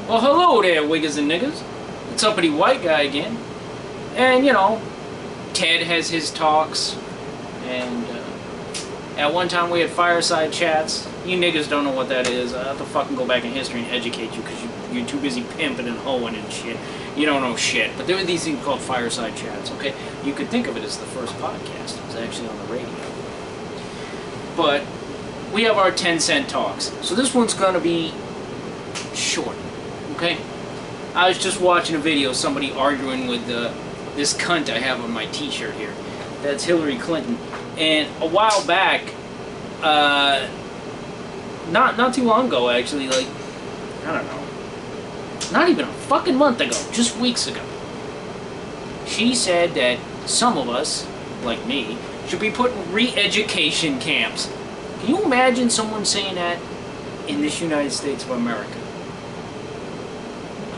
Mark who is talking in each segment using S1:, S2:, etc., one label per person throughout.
S1: Well, hello there, wiggers and niggers. It's uppity white guy again. And, you know, Ted has his talks. And at one time we had fireside chats. You niggas don't know what that is. I have to fucking go back in history and educate you because you're too busy pimping and hoeing and shit. You don't know shit. But there were these things called fireside chats, okay? You could think of it as the first podcast. It was actually on the radio. But we have our 10-cent talks. So this one's going to be short, okay? I was just watching a video, somebody arguing with this cunt I have on my t-shirt here. That's Hillary Clinton. And a while back, not too long ago actually, like, I don't know, not even a fucking month ago, just weeks ago, she said that some of us, like me, should be put in re-education camps. Can you imagine someone saying that in this United States of America?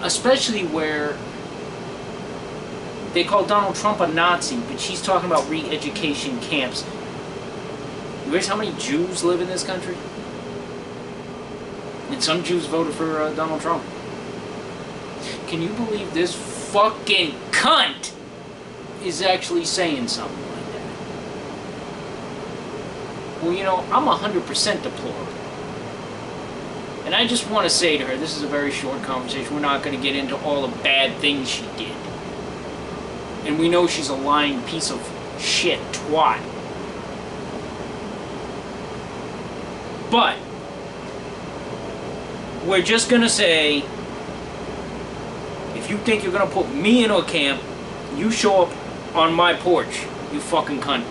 S1: Especially where they call Donald Trump a Nazi, but she's talking about re-education camps. You realize how many Jews live in this country? And some Jews voted for Donald Trump. Can you believe this fucking cunt is actually saying something like that? Well, you know, I'm 100% deplorable. And I just want to say to her, this is a very short conversation. We're not going to get into all the bad things she did. And we know she's a lying piece of shit twat. But we're just going to say, if you think you're going to put me into a camp, you show up on my porch, you fucking cunt.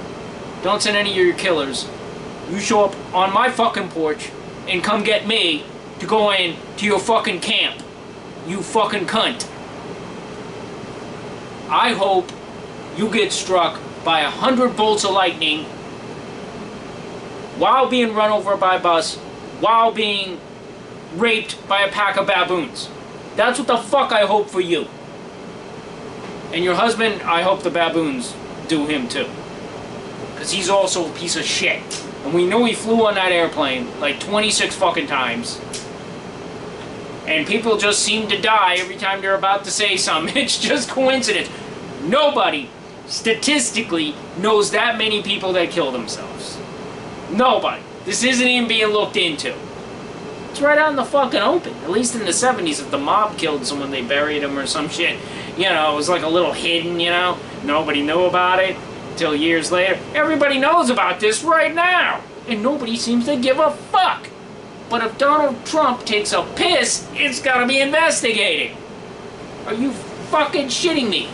S1: Don't send any of your killers. You show up on my fucking porch and come get me to go in to your fucking camp, you fucking cunt. I hope you get struck by 100 bolts of lightning while being run over by a bus, while being raped by a pack of baboons. That's what the fuck I hope for you. And your husband, I hope the baboons do him too. Because he's also a piece of shit. And we know he flew on that airplane like 26 fucking times. And people just seem to die every time they're about to say something. It's just coincidence. Nobody, statistically, knows that many people that kill themselves. Nobody. This isn't even being looked into. It's right out in the fucking open. At least in the 70s, if the mob killed someone, they buried him or some shit. You know, it was like a little hidden, you know? Nobody knew about it until years later. Everybody knows about this right now. And nobody seems to give a fuck. But if Donald Trump takes a piss, it's gotta be investigated. Are you fucking shitting me?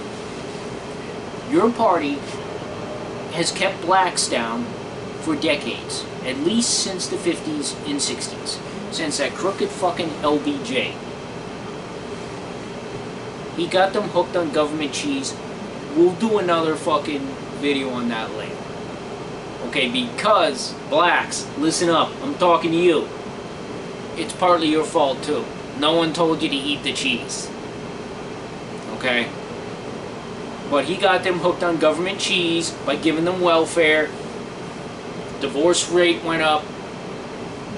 S1: Your party has kept blacks down for decades. At least since the 50s and 60s. Since that crooked fucking LBJ. He got them hooked on government cheese. We'll do another fucking video on that later. Okay, because blacks, listen up, I'm talking to you. It's partly your fault too. No one told you to eat the cheese. Okay? But he got them hooked on government cheese by giving them welfare. Divorce rate went up.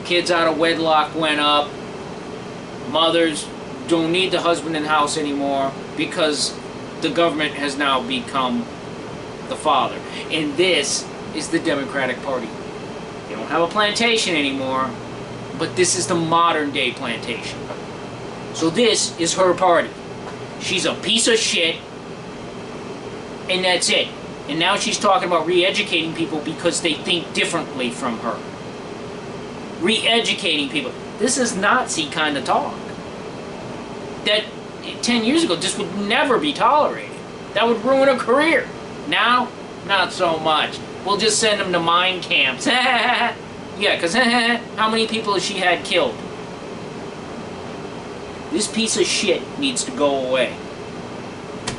S1: Kids out of wedlock went up. Mothers don't need the husband in the house anymore because the government has now become the father. And this is the Democratic Party. They don't have a plantation anymore. But this is the modern day plantation. So this is her party. She's a piece of shit. And that's it. And now she's talking about re-educating people because they think differently from her. Re-educating people. This is Nazi kind of talk. That 10 years ago just would never be tolerated. That would ruin a career. Now, not so much. We'll just send them to mine camps. Yeah, because how many people has she had killed? This piece of shit needs to go away.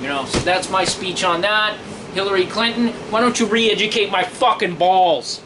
S1: You know, so that's my speech on that. Hillary Clinton, why don't you re-educate my fucking balls?